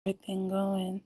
everything going.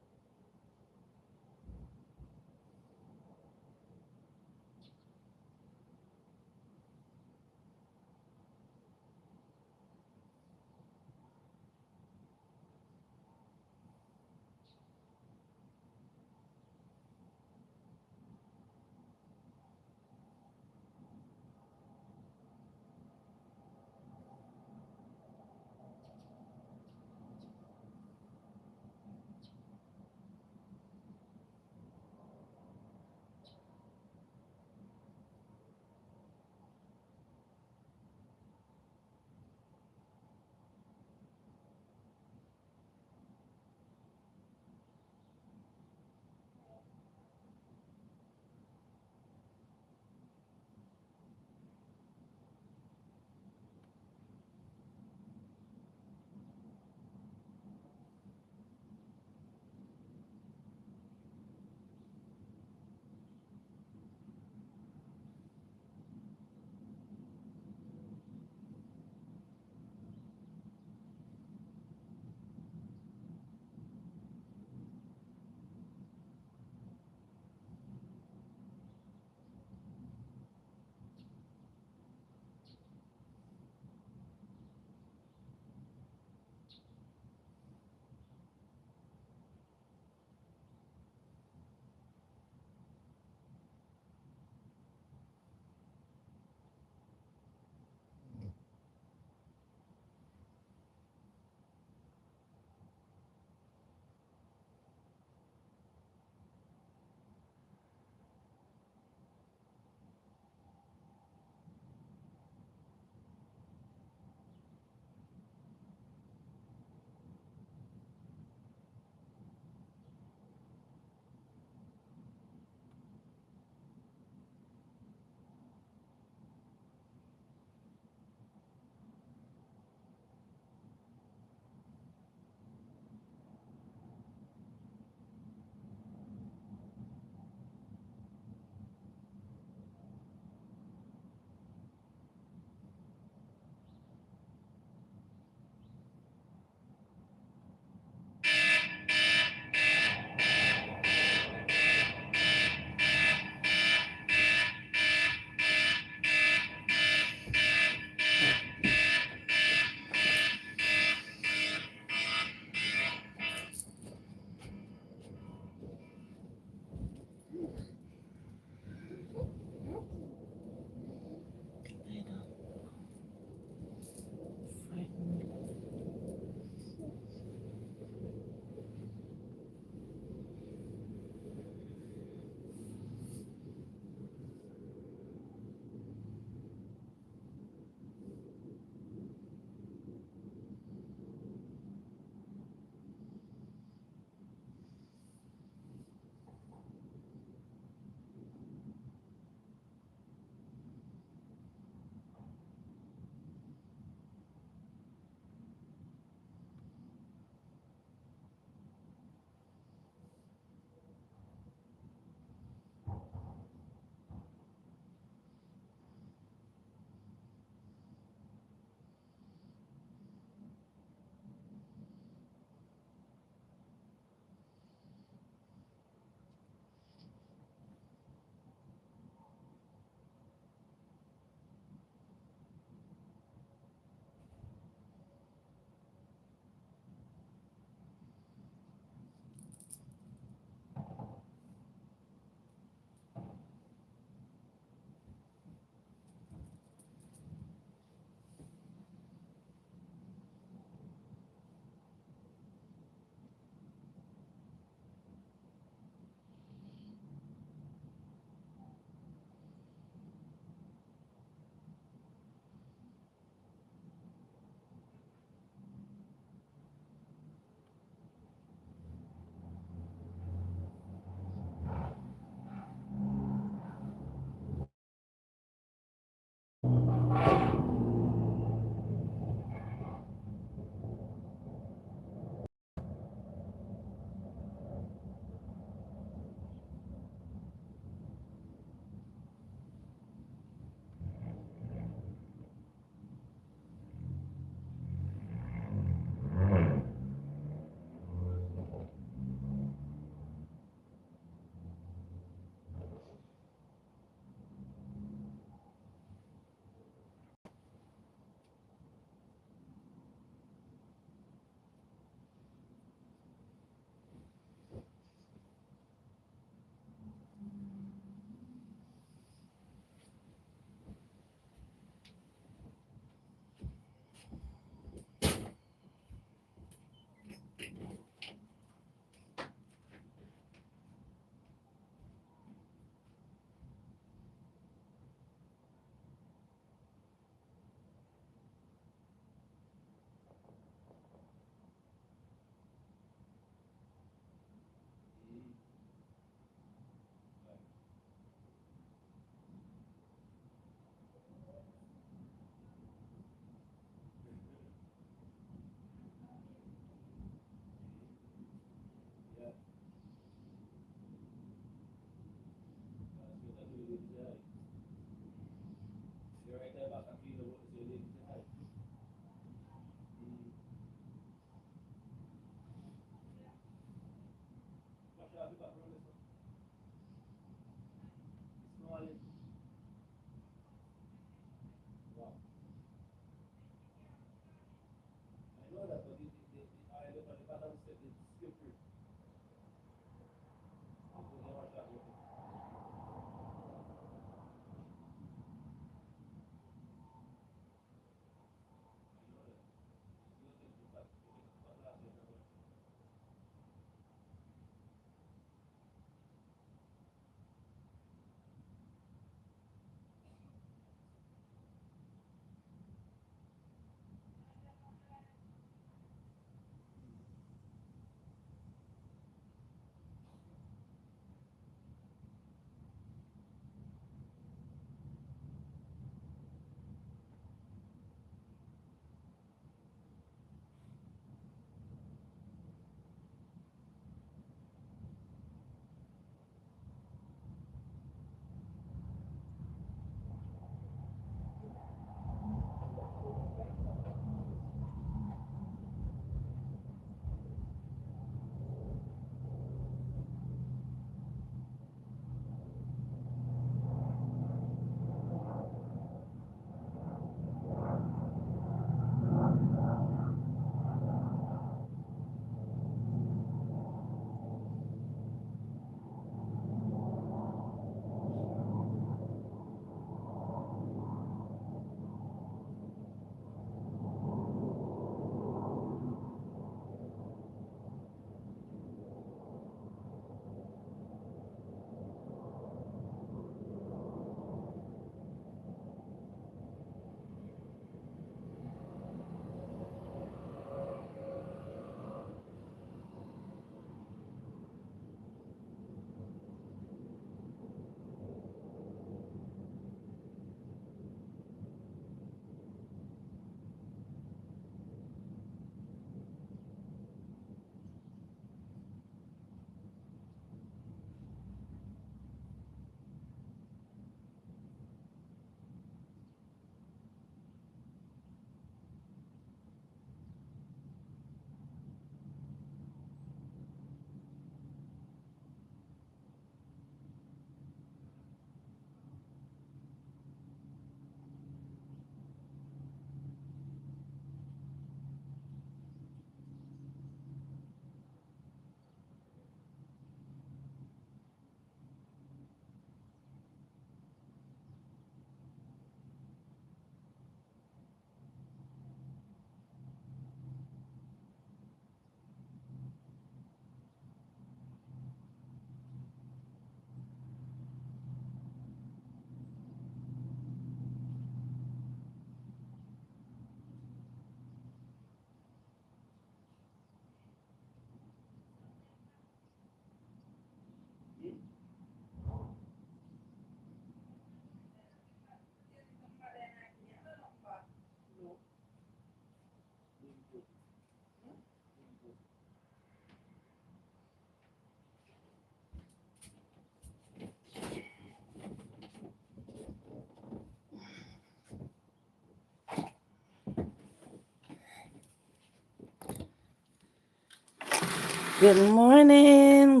Good morning,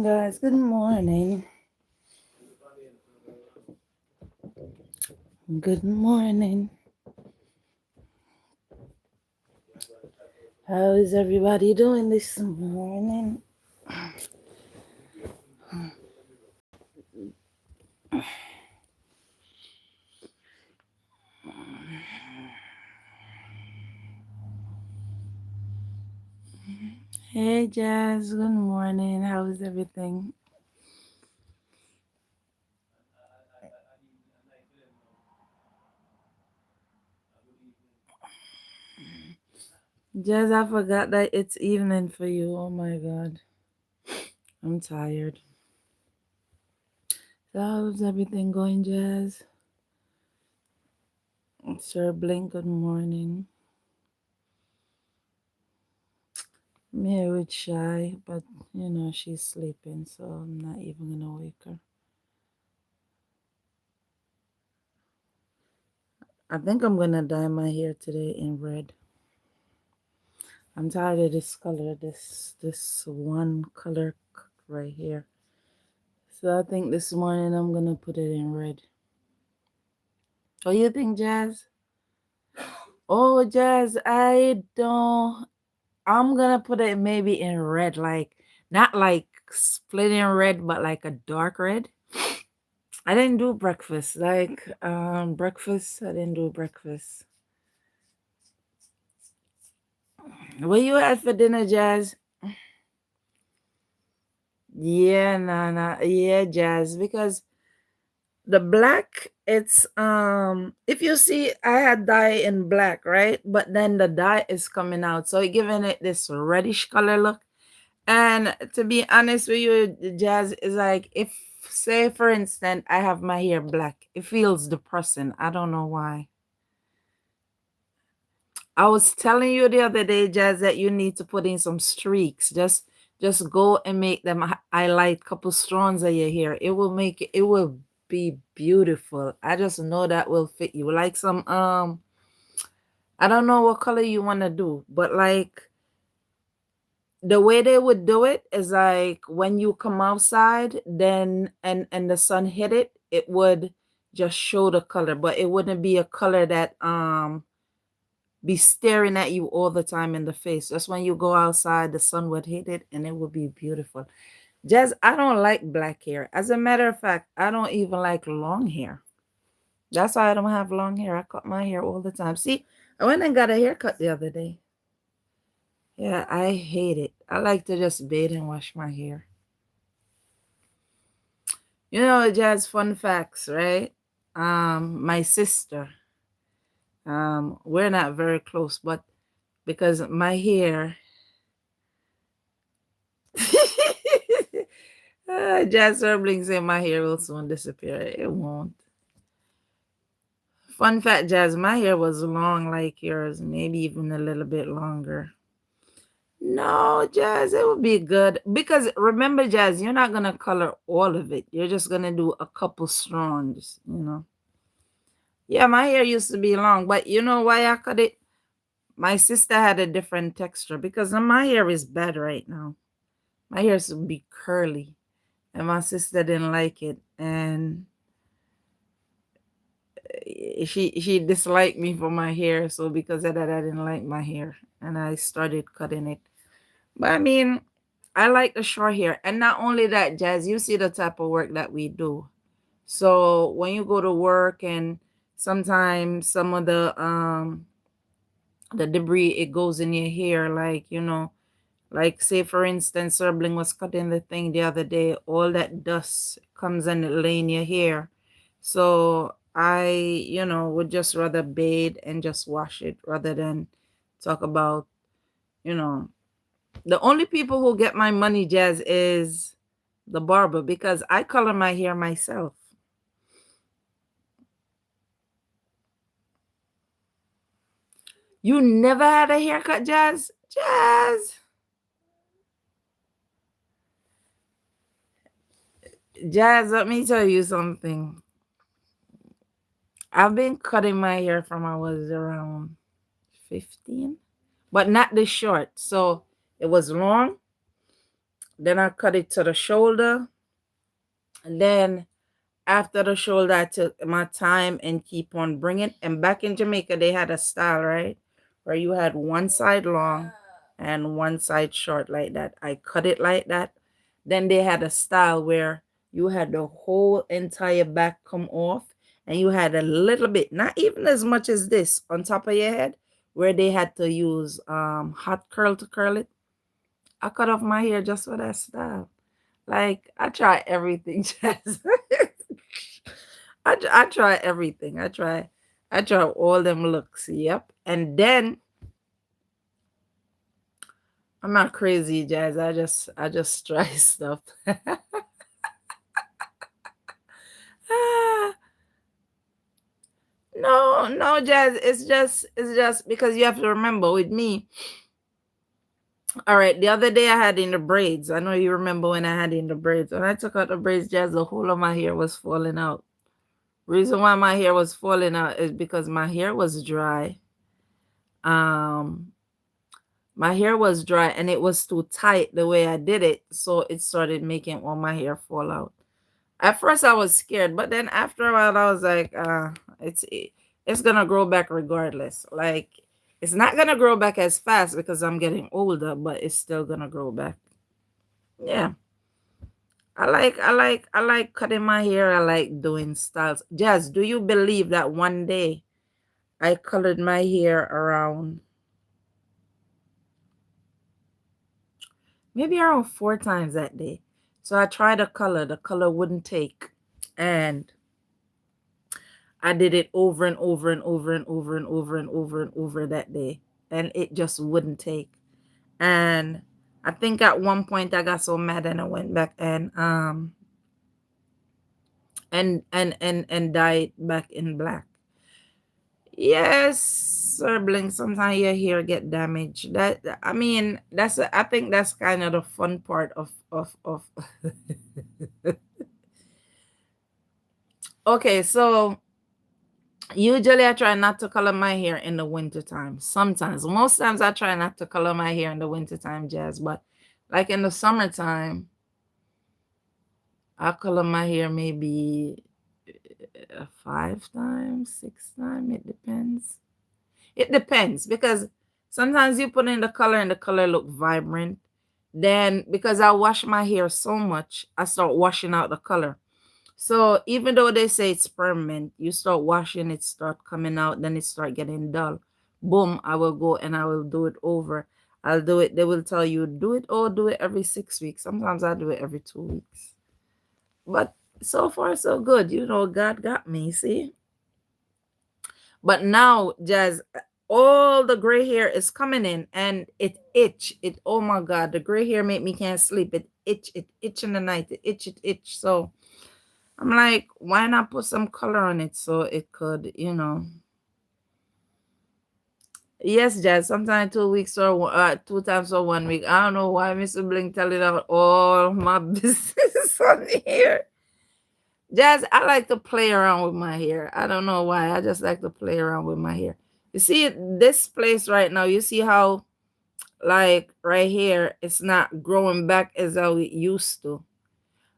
guys. Good morning. Good morning. How is everybody doing this morning? Hey, Jazz. Good morning. How is everything? Jazz, I forgot that it's evening for you. Oh my God. I'm tired. So, how's everything going, Jazz? Sir Blink, good morning. I'm here with SHI, but she's sleeping, so I'm not even gonna wake her. I think I'm gonna dye my hair today in red. I'm tired of this color, this one color right here. So I think this morning I'm gonna put it in red. What do you think, Jazz? Oh, Jazz, I'm gonna put it maybe in red, like not like splitting red, but like a dark red. I didn't do breakfast. Breakfast, I didn't do breakfast. What you had for dinner, Jazz? Yeah, nah. Yeah, Jazz, because the black, it's if you see, I had dye in black, right? But then the dye is coming out, so it giving it this reddish color look. And to be honest with you, Jazz, is like, if say for instance I have my hair black, it feels depressing. I don't know why. I was telling you the other day, Jazz, that you need to put in some streaks. Just go and make them highlight couple strands of your hair. It will be beautiful. I just know that will fit you. Like some I don't know what color you want to do, but like the way they would do it is like when you come outside, then and the sun hit it, it would just show the color, but it wouldn't be a color that be staring at you all the time in the face. Just when you go outside, the sun would hit it and it would be beautiful. Jazz, I don't like black hair. As a matter of fact, I don't even like long hair. That's why I don't have long hair. I cut my hair all the time. See, I went and got a haircut the other day. Yeah, I hate it. I like to just bathe and wash my hair. Jazz, fun facts, right? My sister, we're not very close, but because my hair Jazz Serblings say my hair will soon disappear. It won't. Fun fact, Jazz, my hair was long like yours, maybe even a little bit longer. No, Jazz, it would be good. Because remember, Jazz, you're not gonna color all of it. You're just gonna do a couple strands. Yeah, my hair used to be long, but you know why I cut it? My sister had a different texture because my hair is bad right now. My hair used to be curly, and my sister didn't like it, and she disliked me for my hair. So because of that, I didn't like my hair, and I started cutting it. But I mean, I like the short hair, and not only that, Jazz. You see the type of work that we do. So when you go to work, and sometimes some of the debris, it goes in your hair, like say for instance Sibling was cutting the thing the other day, all that dust comes and it lay in your hair. So I would just rather bathe and just wash it rather than talk about you know the only people who get my money, Jazz, is the barber, because I color my hair myself. You never had a haircut, Jazz, let me tell you something. I've been cutting my hair from I was around 15, but not this short. So it was long. Then I cut it to the shoulder. And then after the shoulder, I took my time and keep on bringing. And back in Jamaica, they had a style, right? Where you had one side long and one side short like that. I cut it like that. Then they had a style where you had the whole entire back come off and you had a little bit, not even as much as this on top of your head, where they had to use hot curl to curl it. I cut off my hair just for that style. Like I try everything, Jazz. I try everything. I try all them looks. Yep. And then I'm not crazy, Jazz. I just try stuff. Ah, no, no, Jazz. It's just because you have to remember with me. All right, the other day I had in the braids. I know you remember when I had in the braids. When I took out the braids, Jazz, the whole of my hair was falling out. Reason why my hair was falling out is because my hair was dry. Um, my hair was dry and it was too tight the way I did it, so it started making all my hair fall out. At first I was scared, but then after a while I was like, it's gonna grow back regardless. Like it's not gonna grow back as fast because I'm getting older, but it's still gonna grow back. Yeah. I like cutting my hair. I like doing styles. Jazz, do you believe that one day I colored my hair around maybe around 4 times that day? So I tried the color wouldn't take. And I did it over and over and over and over and over and over and over that day. And it just wouldn't take. And I think at one point I got so mad and I went back and dyed back in black. Yes, sibling. Sometimes your hair get damaged. That I mean, I think that's kind of the fun part of. Okay, so usually I try not to color my hair in the winter time. Sometimes, most times I try not to color my hair in the winter time, Jazz. But like in the summertime, I color my hair maybe 5 times, 6 times. It depends. It depends because sometimes you put in the color and the color look vibrant. Then because I wash my hair so much, I start washing out the color. So even though they say it's permanent, you start washing it, start coming out, then it start getting dull. Boom, I will go and I will do it over. I'll do it. They will tell you do it or do it every 6 weeks. Sometimes I do it every 2 weeks. But so far so good. God got me. See. But now, Jazz, all the gray hair is coming in and it itch. It oh my god, the gray hair make me can't sleep. It itch in the night. It itch. So I'm like, why not put some color on it so it could. Yes, Jazz. Sometimes 2 weeks or 2 times or 1 week. I don't know why Mr. Bling telling out all my business on here. Jazz, I like to play around with my hair. I don't know why. I just like to play around with my hair. You see this place right now, you see how like right here, it's not growing back as how it used to.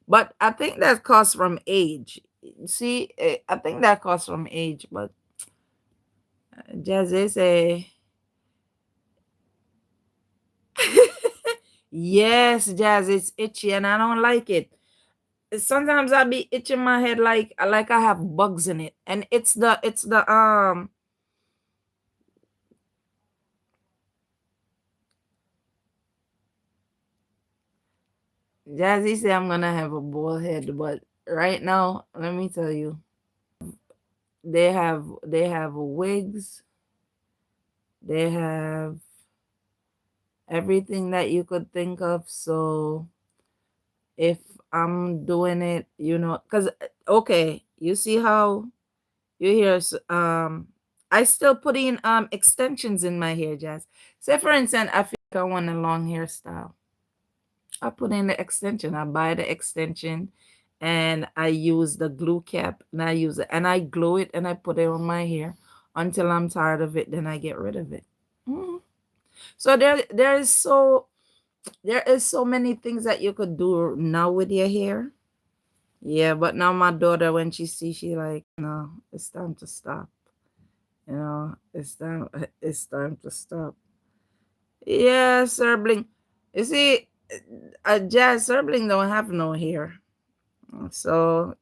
But I think that comes from age. See, I think that comes from age. But Jazz, they say, yes, Jazz, it's itchy and I don't like it. Sometimes I be itching my head like I have bugs in it. And it's the Jazzy say I'm gonna have a bald head, but right now, let me tell you, they have wigs, they have everything that you could think of. So if I'm doing it, because okay, you see how you hear I still put in extensions in my hair, Jazz. Say for instance, I feel like I want a long hairstyle. I put in the extension. I buy the extension and I use the glue cap and I use it and I glue it and I put it on my hair until I'm tired of it. Then I get rid of it. Mhm. So there is so There is so many things that you could do now with your hair. Yeah, but now my daughter, when she sees, she like, no, it's time to stop. It's time to stop. Yeah, sibling. You see, Jazz sibling don't have no hair, so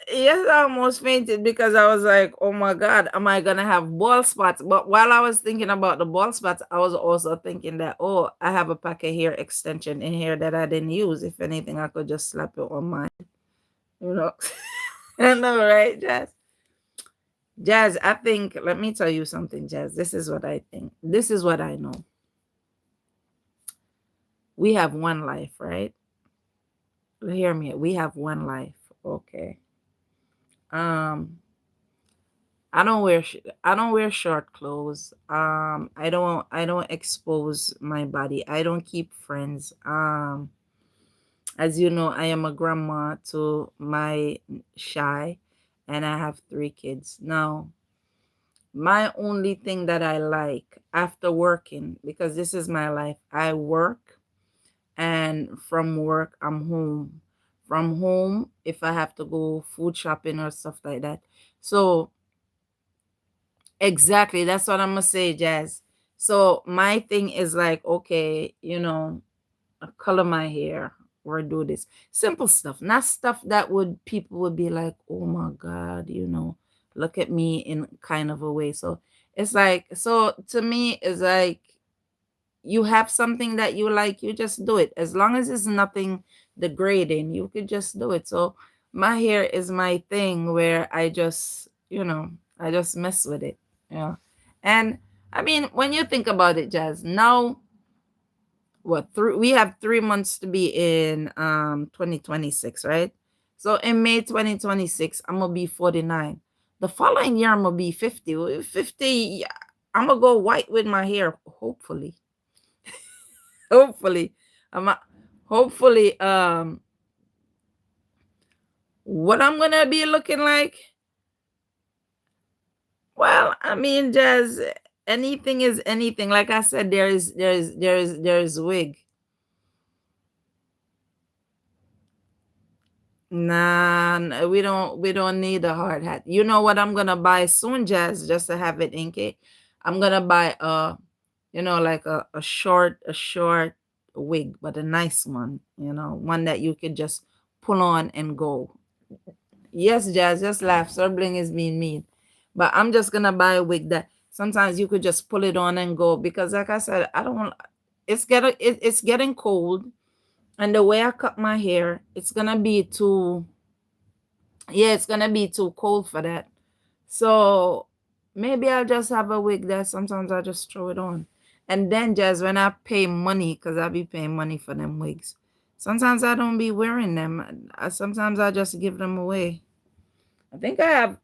yes, I almost fainted because I was like, oh my God, am I gonna have bald spots? But while I was thinking about the bald spots, I was also thinking that, oh, I have a pack of hair extension in here that I didn't use. If anything, I could just slap it on mine, you know. I know, right, Jazz? Jazz, I think, let me tell you something, Jazz. This is what I think. This is what I know. We have one life, right? Hear me. We have one life. Okay. Um, I don't wear short clothes. I don't expose my body. I don't keep friends. As you know, I am a grandma to my SHI, and I have 3 kids. Now, my only thing that I like after working, because this is my life, I work, and from work I'm home. From home, if I have to go food shopping or stuff like that. So exactly, that's what I'm gonna say, Jazz. So my thing is like, okay, color my hair or do this simple stuff, not stuff that would people would be like, oh my God, look at me in kind of a way. So it's like, so to me, it's like, you have something that you like, you just do it. As long as it's nothing degrading, you could just do it. So my hair is my thing where I just mess with it. Yeah. And I mean, when you think about it, Jazz, now we have 3 months to be in 2026, right? So in May 2026, I'm gonna be 49. The following year I'm gonna be 50. 50, I'm gonna go white with my hair, hopefully. Hopefully. I'm a, hopefully what I'm gonna be looking like. Well, I mean, just anything is anything. Like I said, there's wig. Nah, we don't need a hard hat. You know what I'm gonna buy soon, Jazz, just to have it in case. I'm gonna buy like a short wig, but a nice one, one that you could just pull on and go. Yes, Jazz, just laugh. Sibling is being mean. But I'm just gonna buy a wig that sometimes you could just pull it on and go, because like I said, I don't want it's getting cold, and the way I cut my hair, it's gonna be too, yeah, it's gonna be too cold for that. So maybe I'll just have a wig that sometimes I just throw it on. And then just when I pay money, because I be paying money for them wigs, sometimes I don't be wearing them. Sometimes I just give them away. I think I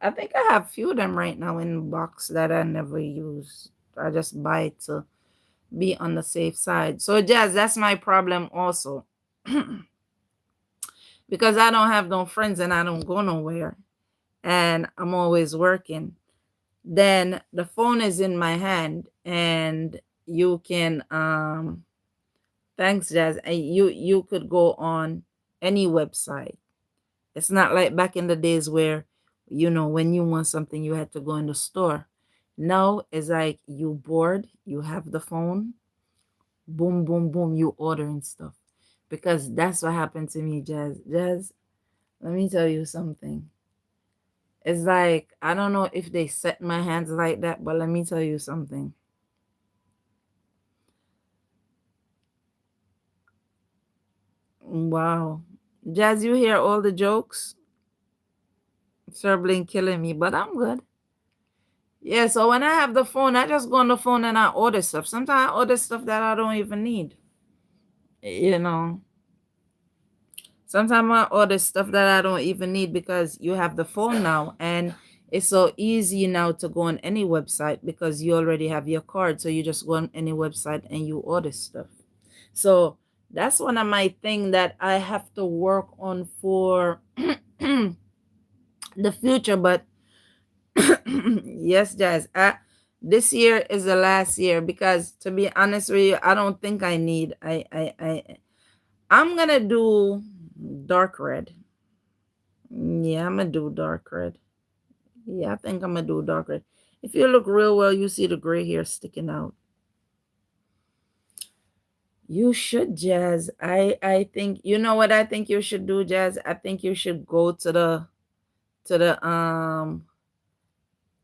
have few of them right now in the box that I never use. I just buy it to be on the safe side. So Jazz, that's my problem also. Because I don't have no friends and I don't go nowhere and I'm always working. Then the phone is in my hand, and you can thanks, Jazz, and you could go on any website. It's not like back in the days where, when you want something, you had to go in the store. Now it's like you bored, you have the phone, boom, boom, boom, you ordering stuff. Because that's what happened to me, Jazz. Jazz, let me tell you something. It's like, I don't know if they set my hands like that, but let me tell you something. Wow. Jazz, you hear all the jokes? Sibling killing me, but I'm good. Yeah, so when I have the phone, I just go on the phone and I order stuff. Sometimes I order stuff that I don't even need. You know, sometimes I order stuff that I don't even need because you have the phone now, and it's so easy now to go on any website because you already have your card. So you just go on any website and you order stuff. So That's one of my thing that I have to work on for the future. But yes, Jazz, this year is the last year because to be honest with you, I don't think I need. I'm gonna do dark red. Yeah, I'm gonna do dark red. Yeah, I think I'm gonna do dark red. If you look real well, you see the gray hair sticking out. You should, Jazz. I think you know what I think you should do, Jazz. I think you should go to the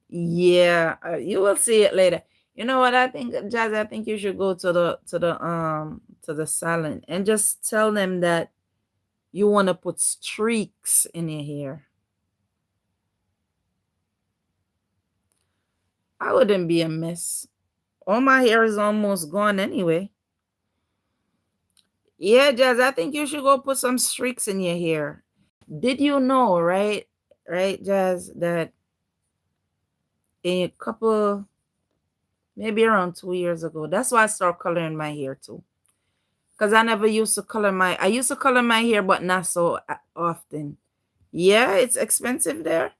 yeah, you will see it later. You know what I think, Jazz? I think you should go to the salon and just tell them that you want to put streaks in your hair. I wouldn't be a mess. All my hair is almost gone anyway. Yeah, Jazz, I think you should go put some streaks in your hair. Did you know, right? Right, Jazz, that in a couple, maybe around 2 years ago, that's why I started coloring my hair too. Because I never used to color I used to color my hair, but not so often. Yeah, it's expensive there.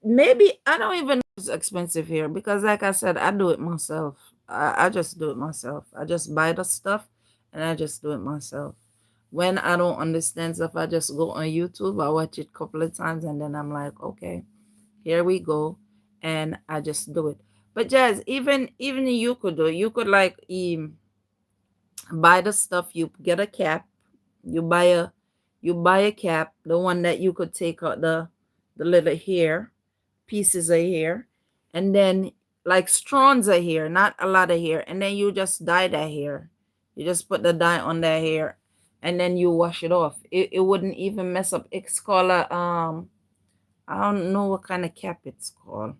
Maybe I don't even know if it's expensive here because, like I said, I do it myself. I just do it myself. I just buy the stuff and I just do it myself. When I don't understand stuff, I just go on YouTube. I watch it a couple of times and then I'm like, okay, here we go, and I just do it. But Jazz, even you could do it. You could like buy the stuff. You get a cap. You buy a you buy a cap, the one that you could take out the little hair pieces of hair, and then like strands of hair, not a lot of hair, and then you just dye that hair. You just put the dye on that hair, and then you wash it off. It wouldn't even mess up. It's called a I don't know what kind of cap it's called.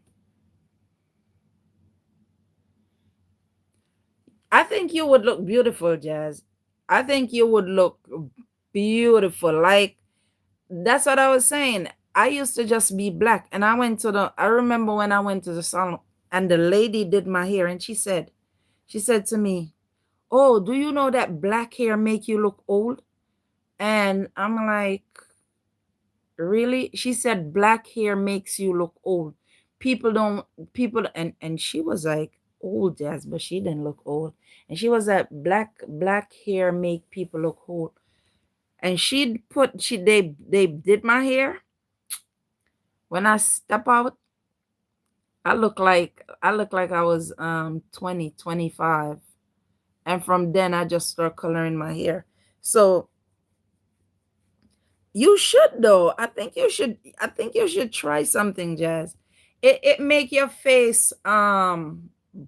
I think you would look beautiful, Jazz. I think you would look beautiful. Like that's what I was saying. I used to just be black, and I remember when I went to the salon, and the lady did my hair, and she said to me, "Oh, do you know that black hair make you look old?" And I'm like, really? She said black hair makes you look old. People don't people and she was like old, Jazz, but she didn't look old. And she was like black hair make people look old. And they did my hair. When I step out, I look like I was 20, 25. And from then I just start coloring my hair. So you should though. I think you should try something, Jazz. It make your face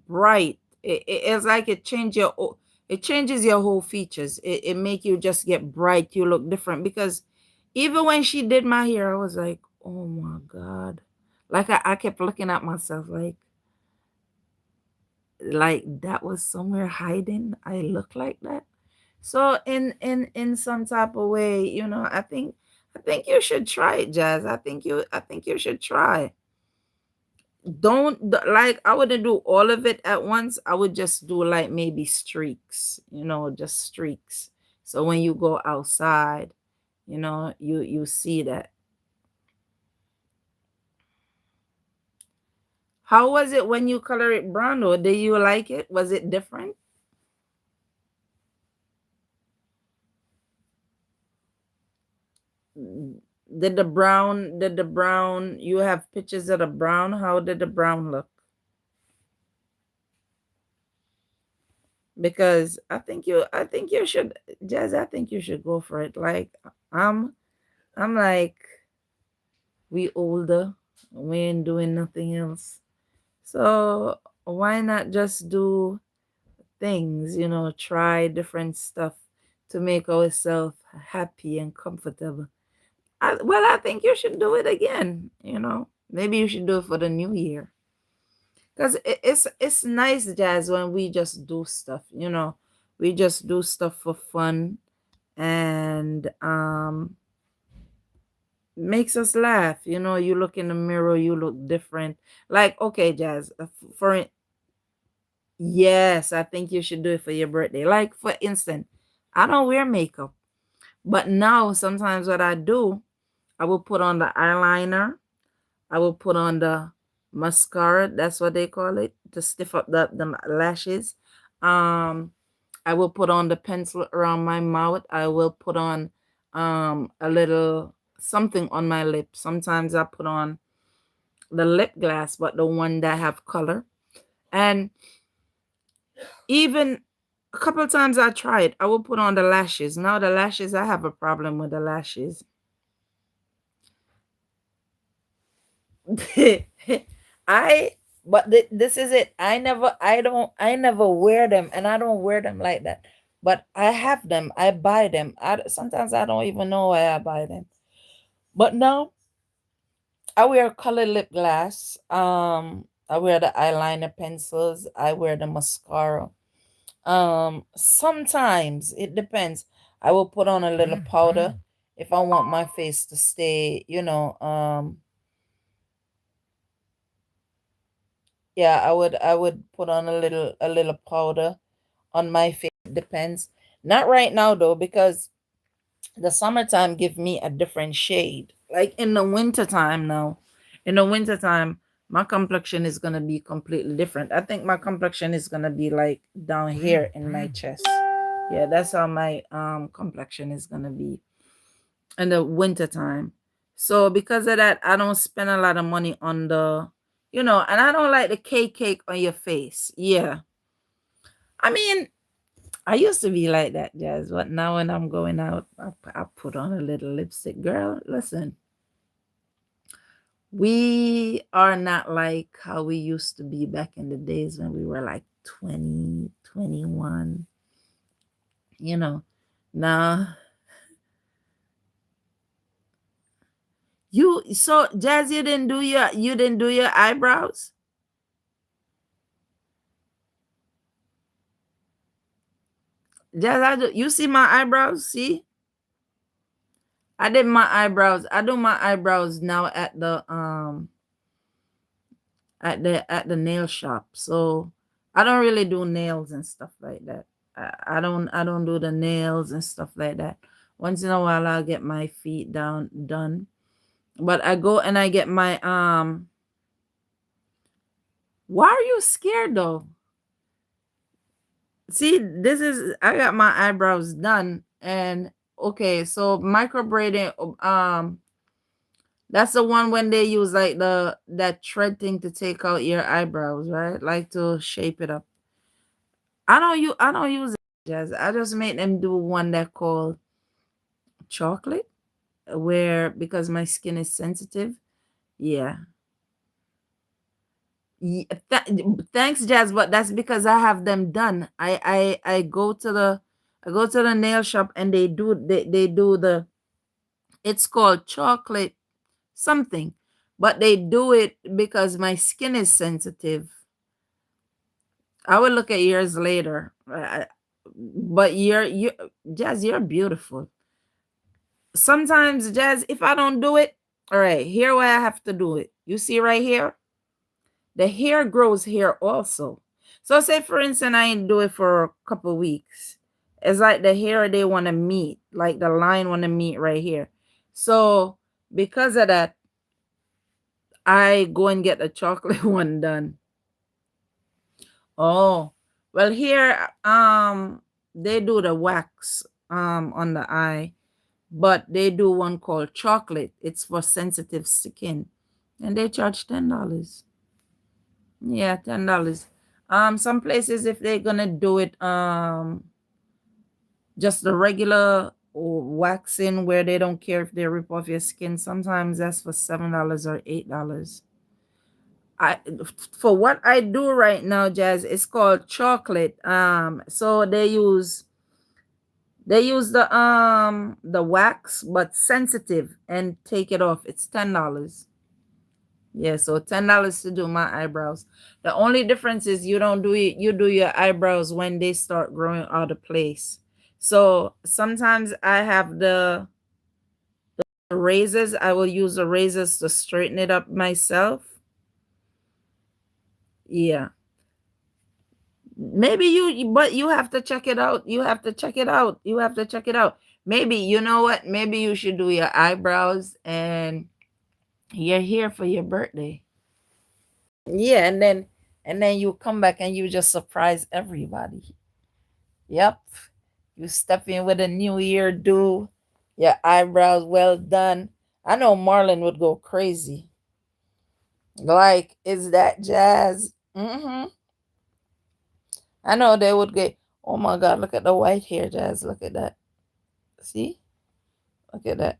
bright. It's like it changes your whole features. It make you just get bright. You look different because even when she did my hair, I was like, oh my God. Like I kept looking at myself like that was somewhere hiding. I look like that. So in some type of way, I think you should try it, Jazz. I think you should try. Like I wouldn't do all of it at once. I would just do like maybe streaks, just streaks. So when you go outside, you see that. How was it when you color it brown though? Did you like it? Was it different? Did the brown you have pictures of the brown? How did the brown look? Because I think you should, Jazz, I think you should go for it. Like I'm I'm like, we older, we ain't doing nothing else. So why not just do things, try different stuff to make ourselves happy and comfortable. I think you should do it again. Maybe you should do it for the new year. Because it's nice, Jazz, when we just do stuff. We just do stuff for fun and makes us laugh. You look in the mirror, you look different. Like, okay, Jazz, yes, I think you should do it for your birthday. Like, for instance, I don't wear makeup. But now sometimes what I do, I will put on the eyeliner. I will put on the mascara. That's what they call it, to stiff up the lashes. Um, I will put on the pencil around my mouth. I will put on a little something on my lips. Sometimes I put on the lip gloss, but the one that have color. And even a couple of times I tried, I will put on the lashes. Now the lashes, I have a problem with the lashes. I but this is it. I never wear them, and I don't wear them like that. But I have them. I buy them. Sometimes I don't even know why I buy them. But now I wear colored lip gloss. I wear the eyeliner pencils. I wear the mascara. Sometimes it depends. I will put on a little powder if I want my face to stay, yeah, I would put on a little powder on my face. It depends. Not right now though, because the summertime give me a different shade. Like in the wintertime now. In the wintertime, my complexion is gonna be completely different. I think my complexion is gonna be like down here in my chest. Yeah, that's how my complexion is gonna be in the wintertime. So because of that, I don't spend a lot of money on and I don't like the cake on your face. Yeah. I mean, I used to be like that, Jazz, but now when I'm going out, I put on a little lipstick. Girl, listen, we are not like how we used to be back in the days when we were like 20, 21. You know, now so Jazz, you didn't do your eyebrows? Jazz, you see my eyebrows? See? I did my eyebrows. I do my eyebrows now at the nail shop. So I don't really do nails and stuff like that. I don't do the nails and stuff like that. Once in a while I'll get my feet done. But I go and I get my why are you scared though? See, I got my eyebrows done, and okay, so microblading, that's the one when they use like that thread thing to take out your eyebrows, right? Like to shape it up. I don't use it, Jazz. I just make them do one that called chocolate, where because my skin is sensitive. Yeah. Thanks, Jazz, but that's because I have them done. I go to the nail shop and they do it's called chocolate something, but they do it because my skin is sensitive. I will look at years later. But Jazz, you're beautiful. Sometimes, Jazz, if I don't do it, all right, here why I have to do it. You see right here? The hair grows here also. So say for instance, I ain't do it for a couple weeks. It's like the hair they want to meet, like the line want to meet right here. So because of that, I go and get the chocolate one done. Oh, well here they do the wax on the eye, but they do one called chocolate. It's for sensitive skin, and they charge $10. Yeah, $10. Some places if they're gonna do it just the regular or waxing where they don't care if they rip off your skin, sometimes that's for $7 or $8. I for what I do right now, Jazz, it's called chocolate. So they use the wax but sensitive and take it off. It's $10. Yeah, so $10 to do my eyebrows. The only difference is you do your eyebrows when they start growing out of place. So sometimes I have the razors. I will use the razors to straighten it up myself. Yeah. Maybe but you have to check it out. You have to check it out. You have to check it out. Maybe, you know what? Maybe you should do your eyebrows and your hair for your birthday. Yeah, and then you come back and you just surprise everybody. Yep. You step in with a new year do, your eyebrows well done. I know Marlon would go crazy. Like, is that jazz? I know they would get, oh my God, look at the white hair, Jazz. Look at that. See? Look at that.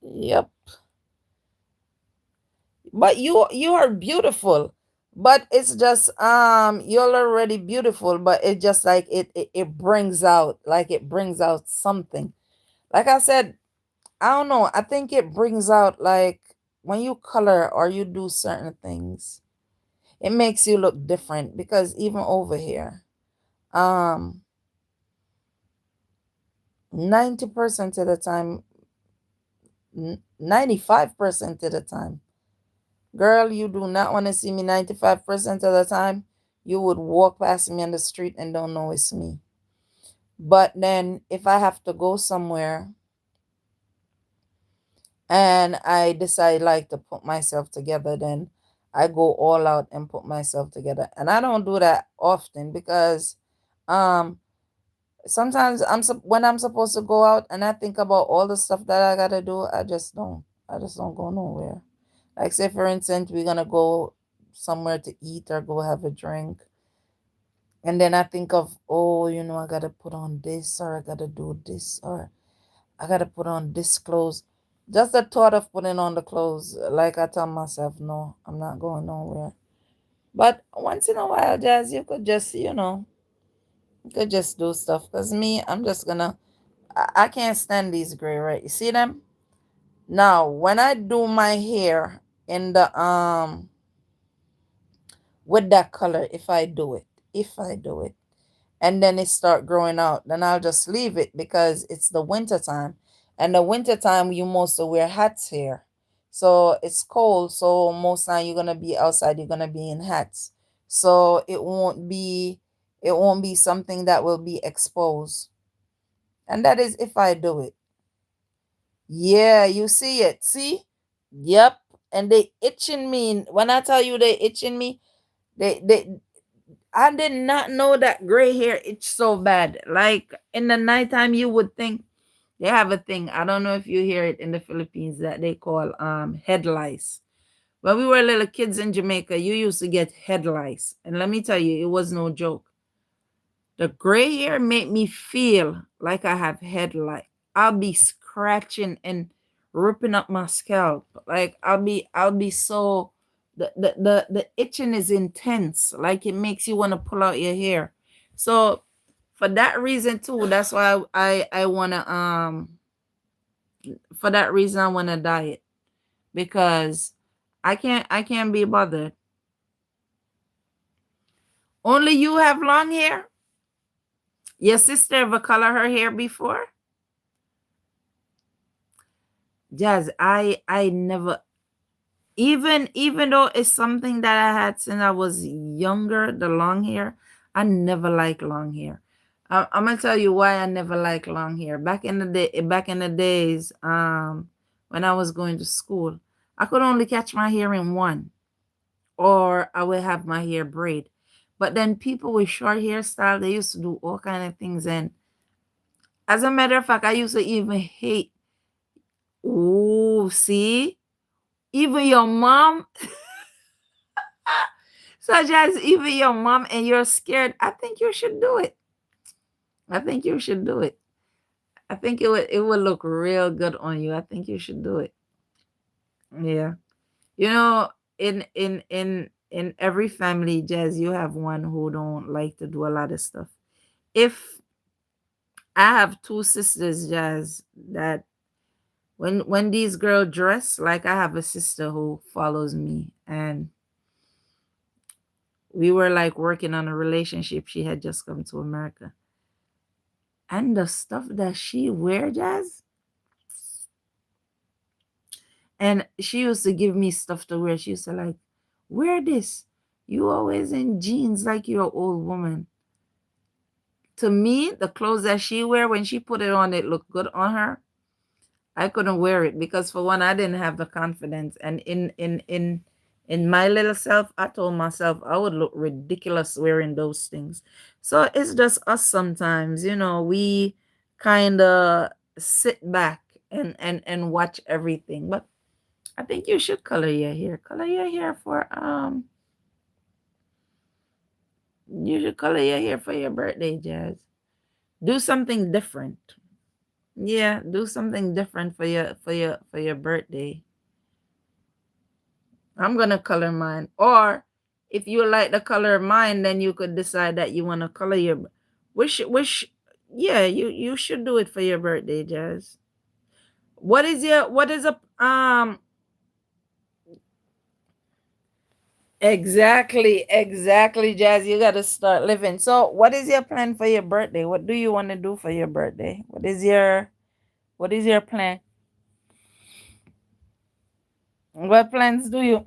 Yep. But you are beautiful. But it's just you're already beautiful, but it just like it brings out, like it brings out something. Like I said, I don't know. I think it brings out, like, when you color or you do certain things, it makes you look different, because even over here, um 90% of the time, 95% of the time, girl, you do not want to see me 95% of the time. You would walk past me on the street and don't know it's me. But then if I have to go somewhere and I decide like to put myself together, then I go all out and put myself together. And I don't do that often, because um sometimes when I'm supposed to go out and I think about all the stuff that I gotta do, I just don't go nowhere. Like, say for instance, we're gonna go somewhere to eat or go have a drink. And then I think of, oh, I gotta put on this, or I gotta do this, or I gotta put on this clothes. Just the thought of putting on the clothes, like, I tell myself, no, I'm not going nowhere. But once in a while, Jazz, you could just do stuff. Because me, I'm just gonna, I can't stand these gray, right? You see them? Now, when I do my hair in the, with that color, if I do it, and then it start growing out, then I'll just leave it, because it's the winter time. And the winter time, you mostly wear hats here. So it's cold, so most time you're gonna be outside, you're gonna be in hats. So it won't be something that will be exposed. And that is if I do it. Yeah, you see it. See? Yep. And they itching me. When I tell you they itching me, they I did not know that gray hair itch so bad. Like, in the nighttime, you would think they have a thing. I don't know if you hear it in the Philippines, that they call head lice. When we were little kids in Jamaica, you used to get head lice, and let me tell you, it was no joke. The gray hair made me feel like I have head lice. I'll be scratching and ripping up my scalp. Like, I'll be so, the itching is intense. Like, it makes you want to pull out your hair. So for that reason too, that's why I wanna for that reason I wanna dye it, because I can't be bothered. Only you have long hair? Your sister ever color her hair before? Jazz, I never, even though it's something that I had since I was younger, the long hair, I never liked long hair. I'm gonna tell you why I never liked long hair. Back in the days, when I was going to school, I could only catch my hair in one, or I would have my hair braid. But then people with short hairstyle, they used to do all kind of things, and as a matter of fact, I used to even hate. Oh, see, even your mom, such as even your mom, and you're scared. I think you should do it. I think you should do it. I think it would look real good on you. I think you should do it. Yeah. You know, in every family, Jazz, you have one who don't like to do a lot of stuff. If I have two sisters, Jazz, that when these girls dress, like, I have a sister who follows me, and we were like working on a relationship. She had just come to America. And the stuff that she wear, Jazz, and she used to give me stuff to wear. She used to like, wear this. You always in jeans like you're an old woman. To me, the clothes that she wear when she put it on, it looked good on her. I couldn't wear it because for one, I didn't have the confidence. And in my little self, I told myself I would look ridiculous wearing those things. So it's just us sometimes, we kind of sit back and watch everything. But I think you should color your hair. Color your hair for you should color your hair for your birthday, Jazz. Do something different. Yeah, do something different for your birthday. I'm gonna color mine. Or if you like the color of mine, then you could decide that you wanna color your which yeah, you should do it for your birthday, Jazz. What is a exactly, Jazz. You gotta start living. So what is your plan for your birthday? What do you want to do for your birthday? What is your plan? What plans do you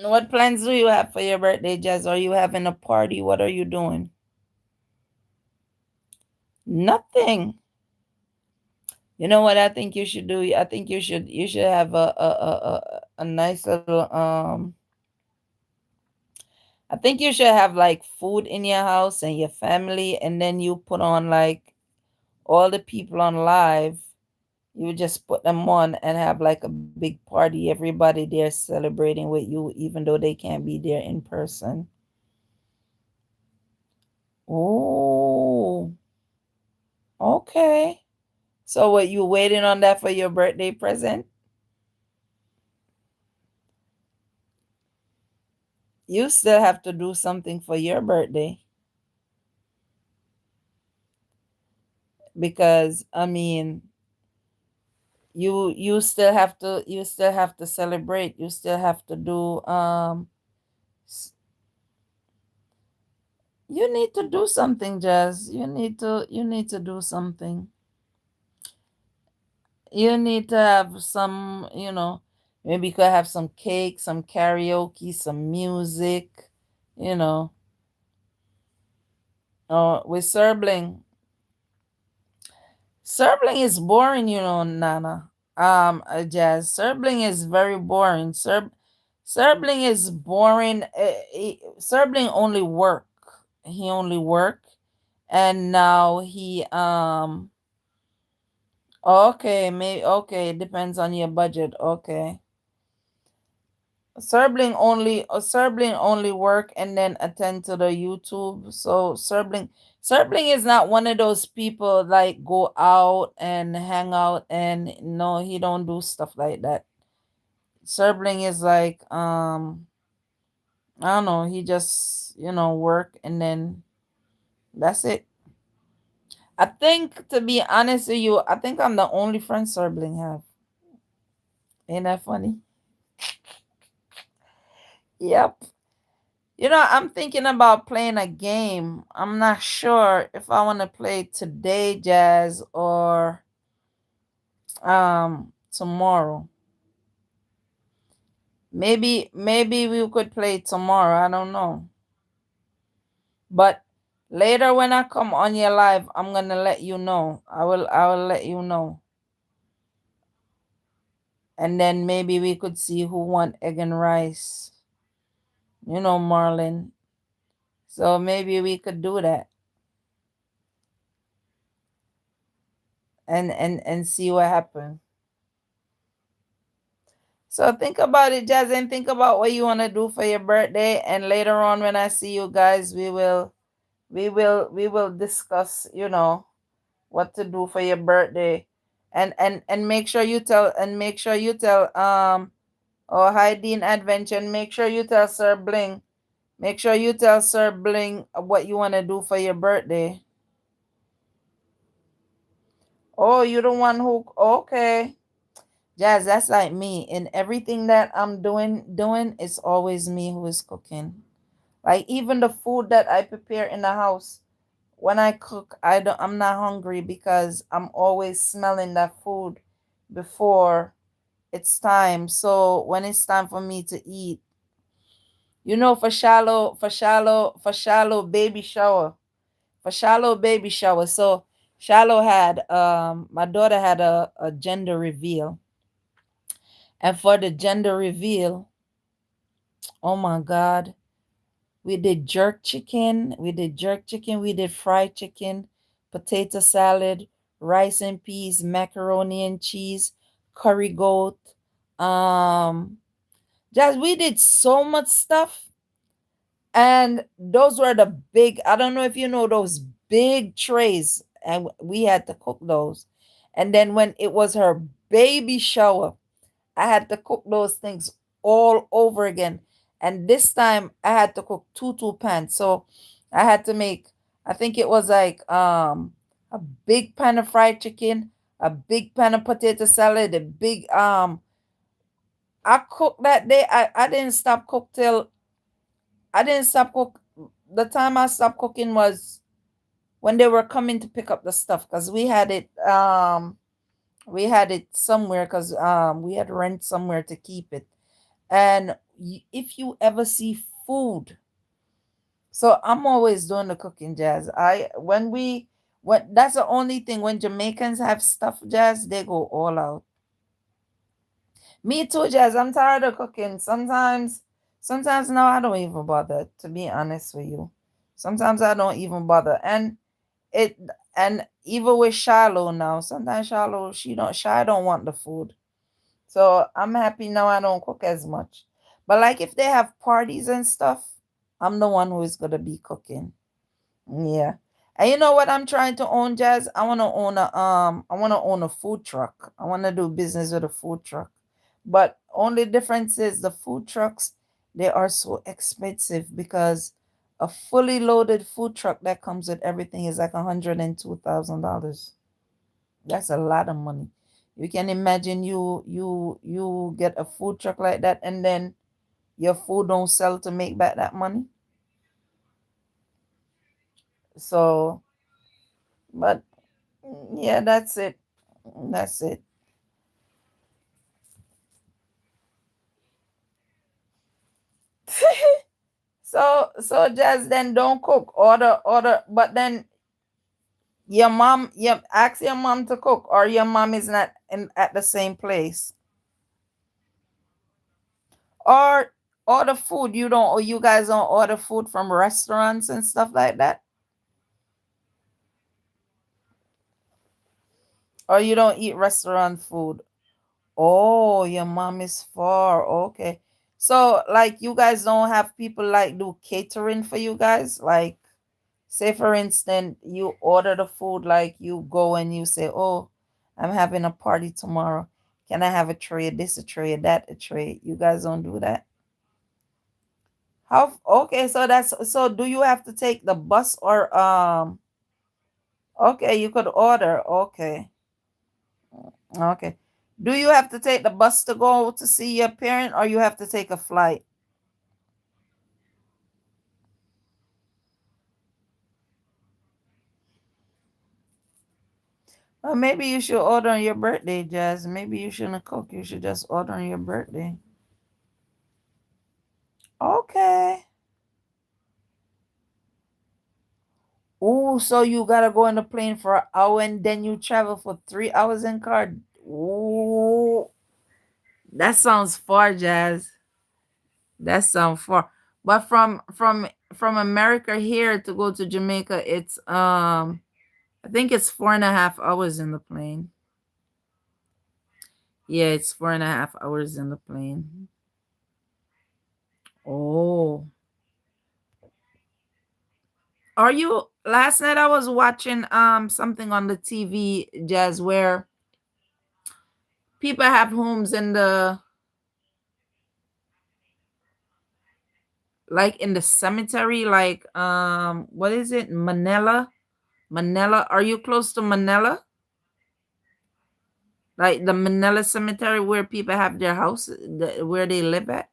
what plans do you have for your birthday, Jazz? Are you having a party? What are you doing? Nothing. You know what I think you should do? I think you should have a nice little I think you should have like food in your house and your family, and then you put on like all the people on live. You just put them on and have like a big party. Everybody there celebrating with you, even though they can't be there in person. Oh, okay. So what, you waiting on that for your birthday present? You still have to do something for your birthday because I mean, you still have to celebrate. You still have to do s- you need to do something, Jazz. You need to do something. You need to have maybe you could have some cake, some karaoke, some music, you know. With sibling. Sibling is boring, Nana. Jazz. Sibling is very boring. Sibling is boring. Sibling only work. He only work, and now he okay, maybe okay. It depends on your budget. Okay. Sibling only work and then attend to the YouTube. So sibling is not one of those people like go out and hang out, and no, he don't do stuff like that. Sibling is like I don't know, he just work and then that's it. I think, to be honest with you, I think I'm the only friend sibling have. Ain't that funny? Yep. I'm thinking about playing a game. I'm not sure if I want to play today, Jazz, or tomorrow. Maybe we could play tomorrow. I don't know. But later when I come on your live, I'm gonna let you know. I will let you know. And then maybe we could see who want egg and rice. Marlon. So maybe we could do that and see what happens. So think about it, Jazz, and think about what you want to do for your birthday. And later on, when I see you guys, we will discuss, what to do for your birthday. And make sure you tell or Hiding Adventure, and make sure you tell Sir Bling. Make sure you tell Sir Bling what you want to do for your birthday. Oh, you the one who okay. Jazz, that's like me. In everything that I'm doing, it's always me who is cooking. Like even the food that I prepare in the house, when I cook, I'm not hungry because I'm always smelling that food before it's time. So when it's time for me to eat, You know, for shallow baby shower, for shallow baby shower. So shallow had my daughter had a gender reveal, and for the gender reveal, oh my God, we did jerk chicken, we did fried chicken, potato salad, rice and peas, macaroni and cheese, curry goat. Um, just we did so much stuff. And those were the big, I don't know if you know those big trays, and we had to cook those. And then when it was her baby shower, I had to cook those things all over again. And this time I had to cook two pans. So I had to make, I think it was like a big pan of fried chicken, a big pan of potato salad, a big I cooked that day. I didn't stop cook till I didn't stop cook. The time I stopped cooking was when they were coming to pick up the stuff, because we had it somewhere, because we had rent somewhere to keep it. And if you ever see food, so I'm always doing the cooking, Jazz. I when that's the only thing, when Jamaicans have stuff, Jazz, they go all out. Me too, Jazz. I'm tired of cooking. Sometimes now I don't even bother, to be honest with you. Sometimes I don't even bother. It and even with Shiloh now, sometimes Shiloh, Shy don't want the food. So I'm happy now I don't cook as much. But like if they have parties and stuff, I'm the one who is gonna be cooking. Yeah. And you know what I'm trying to own, Jazz? I wanna own a food truck. I wanna do business with a food truck. But only difference is the food trucks, they are so expensive, because a fully loaded food truck that comes with everything is like $102,000. That's a lot of money. You can imagine you get a food truck like that, and then your food don't sell to make back that money. So, but yeah, that's it. That's it. So just then don't cook. Order. But then you ask your mom to cook, or your mom is not in at the same place, or order food. You don't, or you guys don't order food from restaurants and stuff like that, or you don't eat restaurant food. Oh, your mom is far. Okay. So like you guys don't have people like do catering for you guys? Like, say for instance, you order the food, like you go and you say, "Oh, I'm having a party tomorrow. Can I have a tray of this, a tray of that, a tray?" You guys don't do that? Okay, so so do you have to take the bus, or okay, you could order. Okay. Okay. Do you have to take the bus to go to see your parent, or you have to take a flight? Well, maybe you should order on your birthday, Jazz. Maybe you shouldn't cook. You should just order on your birthday. Okay. Oh, so you gotta go on the plane for an hour, and then you travel for 3 hours in car. Oh, that sounds far, Jazz. That sounds far. But from America here to go to Jamaica, it's I think it's 4.5 hours in the plane. Yeah, it's 4.5 hours in the plane. Oh. Are you last night I was watching something on the TV, Jazz, where people have homes in the, like in the cemetery, like what is it? Manila? Manila. Are you close to Manila? Like the Manila cemetery, where people have their house, where they live at?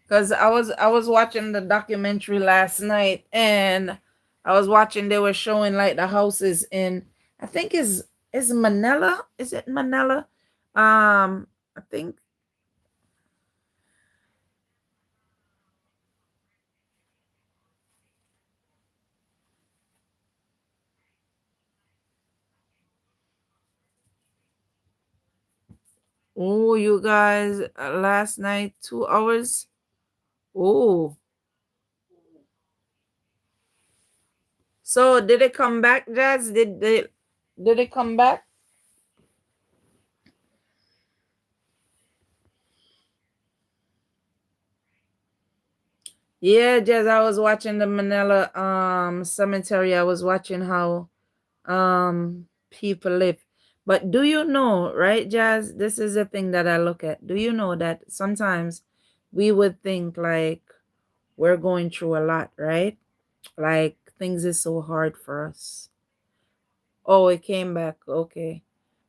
Because I was watching the documentary last night, and I was watching, they were showing like the houses in, I think is Is Manila? Is it Manila? I think. Oh, you guys, last night 2 hours. Oh, so did it come back, Jazz? Did it come back? Yeah, Jazz. I was watching the Manila cemetery. I was watching how people live. But do you know, right, Jazz? This is the thing that I look at. Do you know that sometimes we would think like we're going through a lot, right? Like things is so hard for us. Oh, it came back. Okay.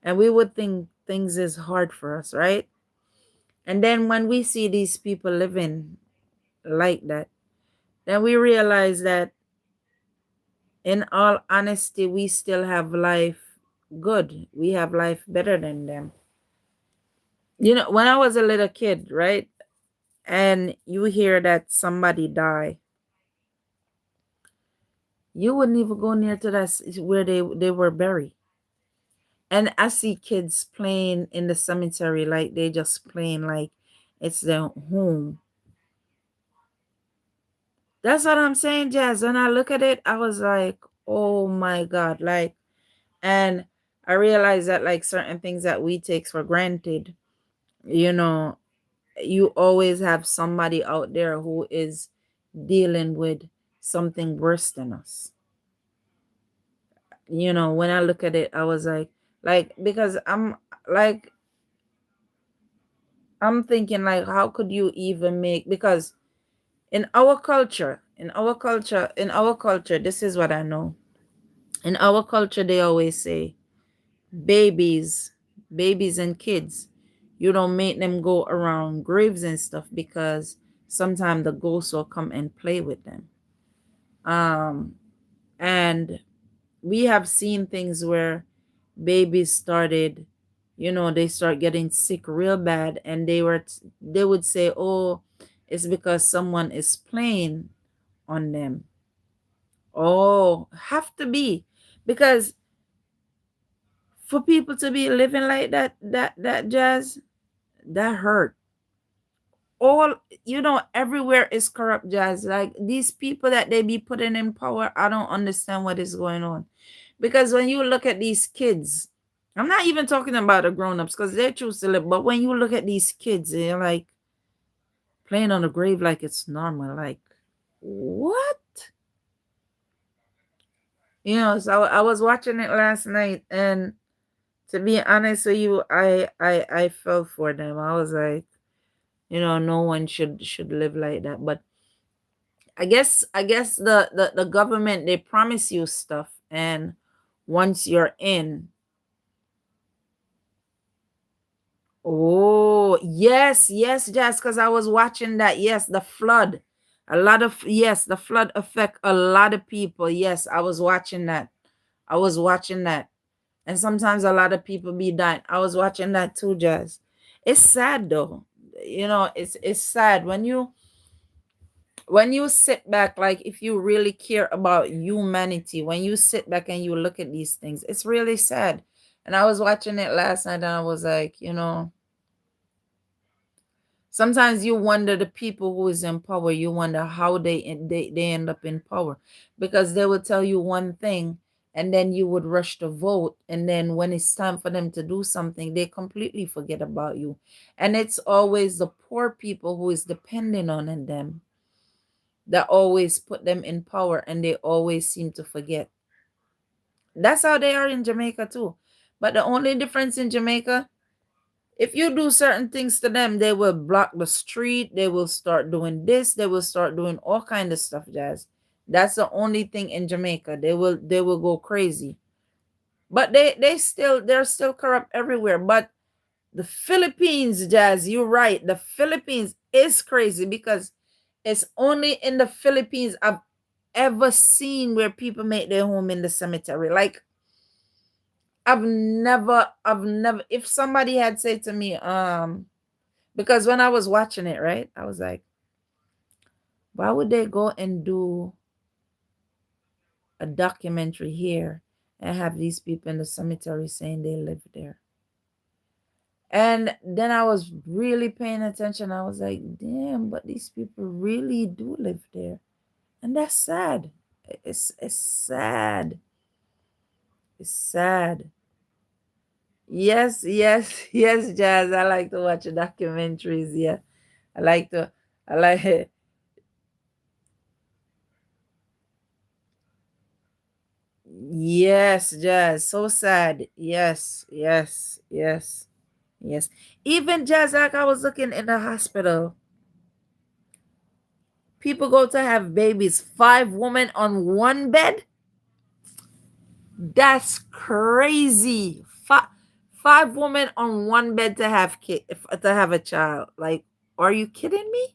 And we would think things is hard for us, right? And then when we see these people living like that, then we realize that in all honesty, we still have life good. We have life better than them. You know, when I was a little kid, right? And you hear that somebody die, you wouldn't even go near to where they were buried. And I see kids playing in the cemetery like they just playing like it's their home. That's what I'm saying, Jazz. When I look at it, I was like, oh my God. Like, and I realized that like certain things that we take for granted, you know, you always have somebody out there who is dealing with something worse than us. You know, when I look at it, I was like, because like, I'm thinking like, how could you even make, because in our culture, this is what I know. In our culture, they always say, babies, babies and kids, you don't make them go around graves and stuff because sometimes the ghosts will come and play with them. Um, and we have seen things where babies started, they start getting sick real bad, and they would say, oh, it's because someone is playing on them. Oh, have to be, because for people to be living like that Jazz, that hurt. All, everywhere is corrupt, Jazz. Like these people that they be putting in power, I don't understand what is going on. Because when you look at these kids, I'm not even talking about the grown-ups because they choose to live, but when you look at these kids, they're like playing on the grave like it's normal. Like, what? So I was watching it last night, and to be honest with you, I fell for them. I was like, no one should live like that. But I guess the government, they promise you stuff, and once you're in. Oh, yes, yes, Jazz, because I was watching that. Yes, the flood. Yes, the flood affect a lot of people. Yes, I was watching that. I was watching that. And sometimes a lot of people be dying. I was watching that too, Jazz. It's sad though. It's sad when you sit back, like if you really care about humanity, when you sit back and you look at these things, it's really sad. And I was watching it last night, and I was like, sometimes you wonder the people who is in power, you wonder how they end up in power, because they will tell you one thing, and then you would rush to vote, and then when it's time for them to do something, they completely forget about you. And it's always the poor people who is depending on them that always put them in power, and they always seem to forget. That's how they are in Jamaica too. But the only difference in Jamaica, if you do certain things to them, they will block the street. They will start doing this. They will start doing all kind of stuff, Jazz. That's the only thing in Jamaica. They will go crazy. But they're still corrupt everywhere. But the Philippines, Jazz, you're right. The Philippines is crazy because it's only in the Philippines I've ever seen where people make their home in the cemetery. Like I've never, if somebody had said to me, because when I was watching it, right, I was like, why would they go and do a documentary here and have these people in the cemetery saying they live there? And then I was really paying attention. I was like, damn, but these people really do live there. And that's sad. It's sad. It's sad. Yes, yes, yes, Jazz. I like to watch documentaries. Yeah. I like to I like it. Yes, Jazz. So sad. Yes, yes, yes, yes. Even Jazz, like I was looking in the hospital, people go to have babies, 5 women on one bed. That's crazy. 5 women on one bed to have to have a child. Like, are you kidding me?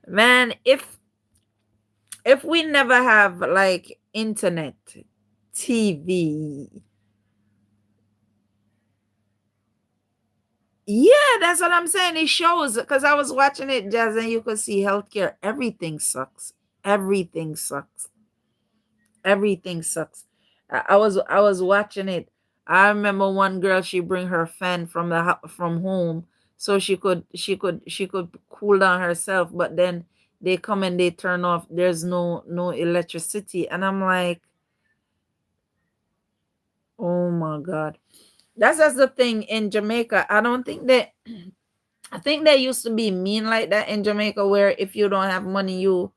Man, if we never have like internet, TV. Yeah, that's what I'm saying. It shows because I was watching it, Jazz, and you could see healthcare. Everything sucks. Everything sucks. Everything sucks. I was watching it. I remember one girl, she bring her fan from from home so she could cool down herself, but then they come and they turn off. There's no electricity, and I'm like, oh my god. That's just the thing in Jamaica. I think they used to be mean like that in Jamaica, where if you don't have money, you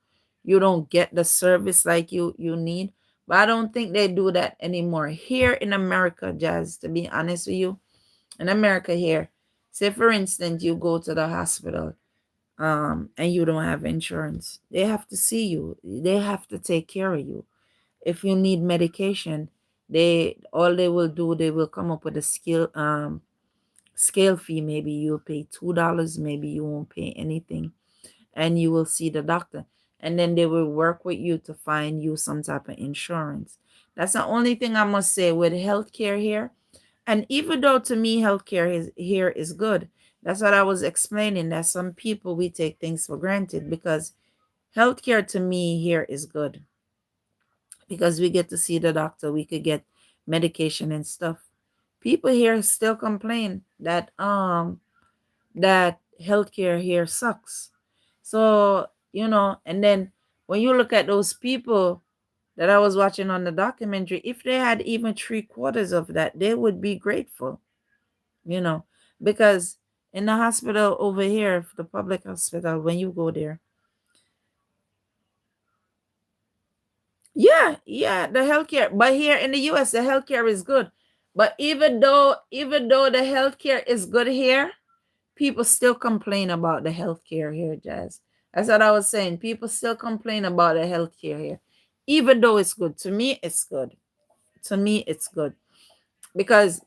don't get the service like you need. But I don't think they do that anymore here in America, Jazz. To be honest with you, in America here, say for instance, you go to the hospital, and you don't have insurance, they have to see you. They have to take care of you. If you need medication, they will do, they will come up with a scale fee. Maybe you'll pay $2, maybe you won't pay anything, and you will see the doctor. And then they will work with you to find you some type of insurance. That's the only thing I must say with healthcare here. And even though to me healthcare here is good, that's what I was explaining. That some people we take things for granted, because healthcare to me here is good, because we get to see the doctor, we could get medication and stuff. People here still complain that healthcare here sucks. So, and then when you look at those people that I was watching on the documentary, if they had even 3/4 of that, they would be grateful, you know, because in the hospital over here, the public hospital, when you go there, yeah, yeah, the healthcare. But here in the US, the healthcare is good. But even though the healthcare is good here, people still complain about the healthcare here, Jazz. That's what I was saying. People still complain about the healthcare here, even though it's good. To me, it's good. To me, it's good because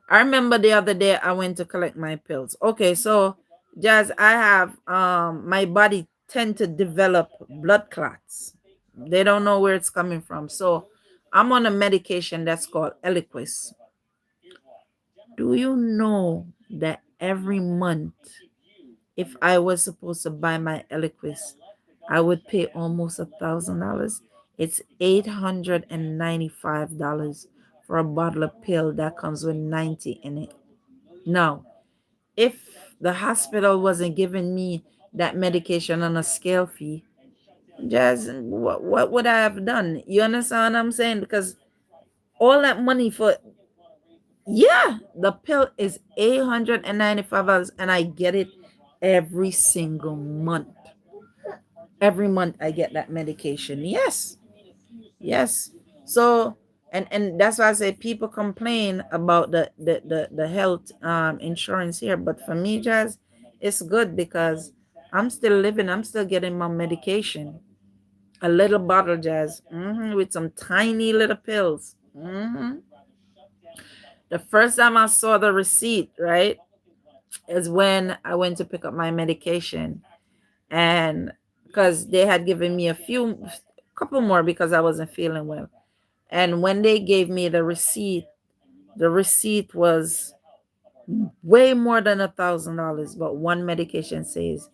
I remember the other day I went to collect my pills. Okay, so Jazz, I have my body tend to develop blood clots. They don't know where it's coming from. So I'm on a medication that's called Eliquis. Do you know that every month, if I was supposed to buy my Eliquis, I would pay almost $1,000. It's $895 for a bottle of pill that comes with 90 in it. Now, if the hospital wasn't giving me that medication on a scale fee, just what would I have done? You understand what I'm saying? Because all that money for, yeah, the pill is $895, and I get it every single month. Every month I get that medication. Yes. Yes. So, and that's why I say people complain about the health insurance here. But for me, Jazz, it's good because I'm still living, I'm still getting my medication. A little bottle, Jazz, with some tiny little pills. The first time I saw the receipt, right, is when I went to pick up my medication. And because they had given me couple more because I wasn't feeling well. And when they gave me the receipt was way more than $1,000, but one medication says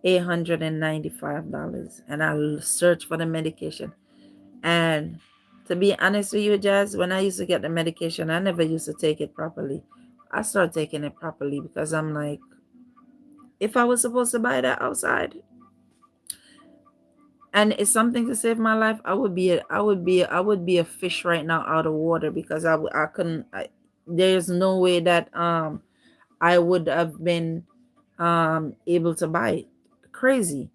$895. And I searched for the medication. And to be honest with you, Jazz, when I used to get the medication, I never used to take it properly. I started taking it properly because I'm like, if I was supposed to buy that outside and it's something to save my life, I would be a fish right now out of water because I couldn't. There's no way that I would have been able to buy it. Crazy.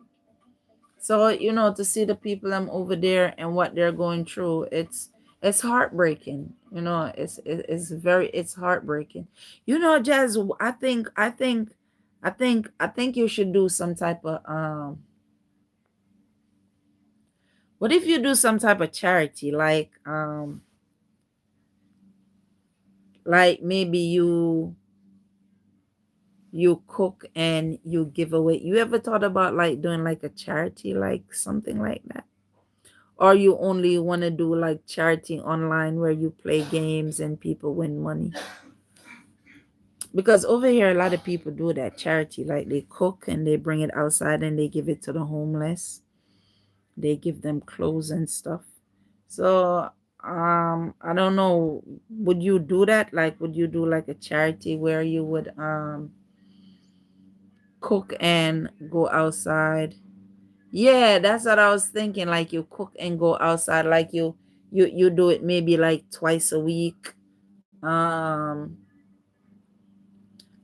So, to see the people I'm over there and what they're going through, it's heartbreaking. It's heartbreaking. Jazz, I think you should do some type of what if you do some type of charity, like maybe you cook and you give away. You ever thought about like doing like a charity, like something like that? Or you only want to do like charity online where you play games and people win money? Because over here a lot of people do that charity, like they cook and they bring it outside and they give it to the homeless. They give them clothes and stuff. So I don't know, would you do that? Like would you do like a charity where you would cook and go outside? Yeah, that's what I was thinking. Like you cook and go outside, like you do it maybe like twice a week.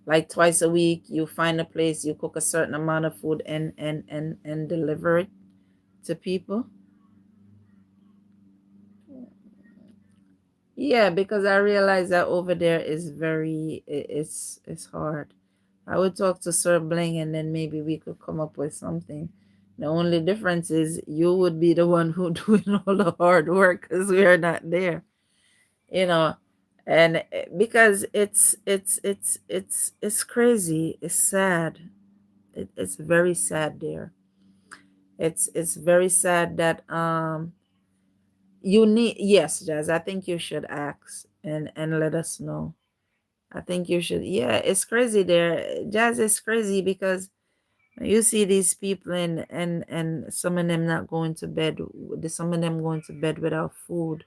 Like twice a week, you find a place, you cook a certain amount of food and deliver it to people. Yeah, because I realize that over there is it's hard. I would talk to Sir Bling and then maybe we could come up with something. The only difference is you would be the one who doing all the hard work because we are not there, you know. And because it's crazy. It's sad. It's very sad there. It's very sad that you need, yes, Jazz, I think you should ask and let us know. I think you should. Yeah, it's crazy there. Jazz is crazy because you see these people and some of them not going to bed. Some of them going to bed without food.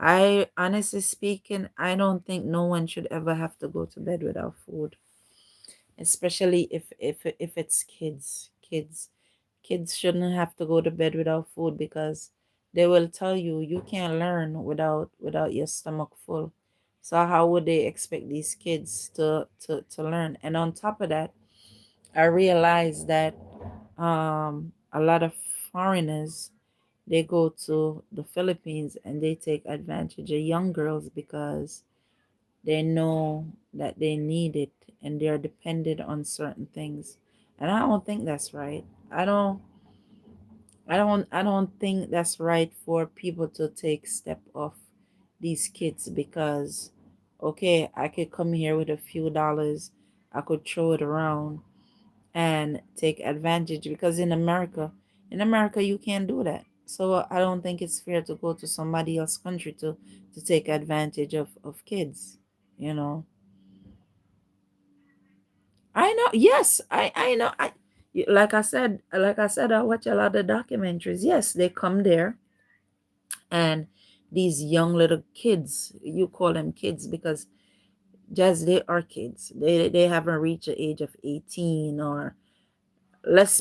I honestly speaking, I don't think no one should ever have to go to bed without food, especially if it's kids shouldn't have to go to bed without food because they will tell you you can't learn without your stomach full. So how would they expect these kids to learn? And on top of that, I realized that a lot of foreigners, they go to the Philippines and they take advantage of young girls because they know that they need it and they're dependent on certain things. And I don't think that's right. I don't think that's right for people to take step off these kids because okay, I could come here with a few dollars, I could throw it around and take advantage because in America you can't do that. So I don't think it's fair to go to somebody else's country to take advantage of kids, you know. I know, yes, I know. Like I said, I watch a lot of documentaries. Yes, they come there and these young little kids, you call them kids because just they are kids. They haven't reached the age of 18, or let's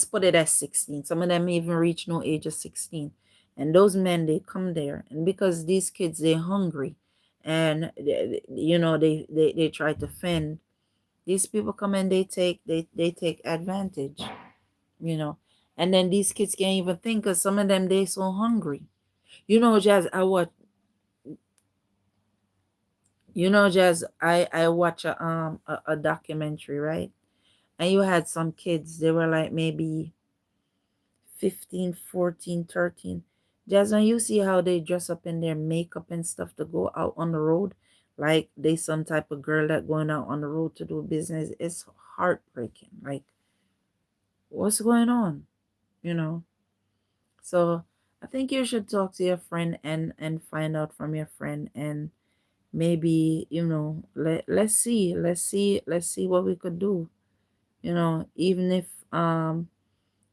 put it as 16. Some of them even reach no age of 16. And those men, they come there and because these kids, they're hungry and they try to fend. These people come and they take advantage, you know. And then these kids can't even think because some of them, they so hungry. Jazz, I watch a documentary, right? And you had some kids, they were like maybe 15, 14, 13. Jazz, when you see how they dress up in their makeup and stuff to go out on the road, like they some type of girl that going out on the road to do business, it's heartbreaking. Like, what's going on? You know? So I think you should talk to your friend and find out from your friend, and maybe, let's see what we could do. Even if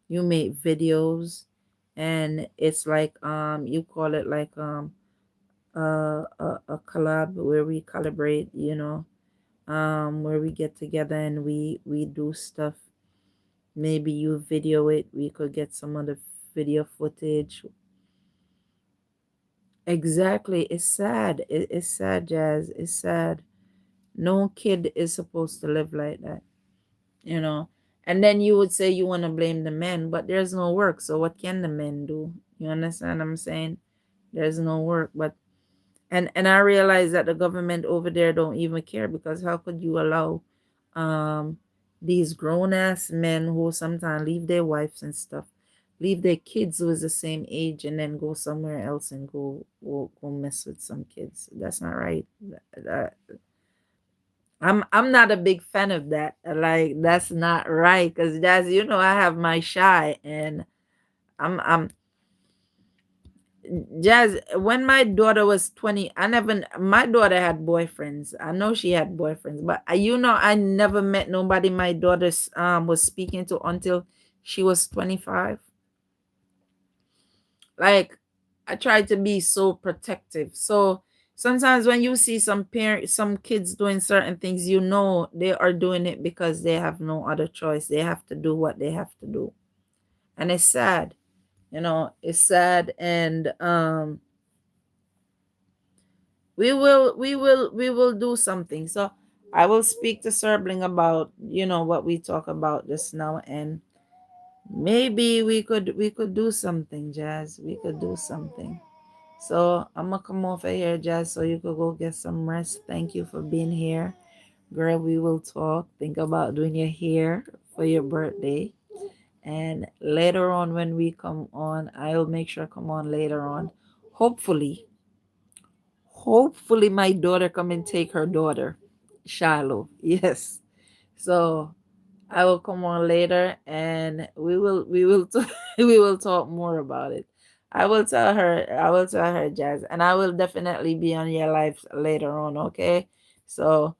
you make videos, and it's like, you call it like, a collab where we collaborate, where we get together and we do stuff. Maybe you video it, we could get some other video footage. Exactly. It's sad. It's sad, Jazz. It's sad. No kid is supposed to live like that, you know. And then you would say you want to blame the men, but there's no work. So what can the men do? You understand what I'm saying? There's no work. But and I realize that the government over there don't even care, because how could you allow um these grown ass men who sometimes leave their wives and stuff, leave their kids who is the same age, and then go somewhere else and go mess with some kids? That's not right. That- I'm not a big fan of that. Like, that's not right, because that's, I have my SHI, and I'm Jazz, when my daughter was 20, my daughter had boyfriends. I know she had boyfriends, but I never met nobody my daughter was speaking to until she was 25. Like, I tried to be so protective. So sometimes when you see some kids doing certain things, they are doing it because they have no other choice. They have to do what they have to do. And it's sad. It's sad. And we will do something. So I will speak to Serbling about, what we talk about just now, and maybe we could do something, Jazz. We could do something. So I'm gonna come over here, Jazz, so you could go get some rest. Thank you for being here. Girl, we will talk. Think about doing your hair for your birthday. And later on, when we come on, I'll make sure I come on later on. Hopefully, hopefully my daughter come and take her daughter, Shiloh. Yes. So I will come on later, and we will we will talk more about it. I will tell her, Jazz, and I will definitely be on your live later on, okay? So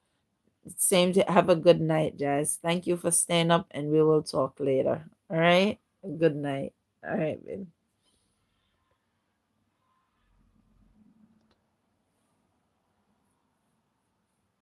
same to have a good night, Jazz. Thank you for staying up, and we will talk later. All right? Good night. All right, babe.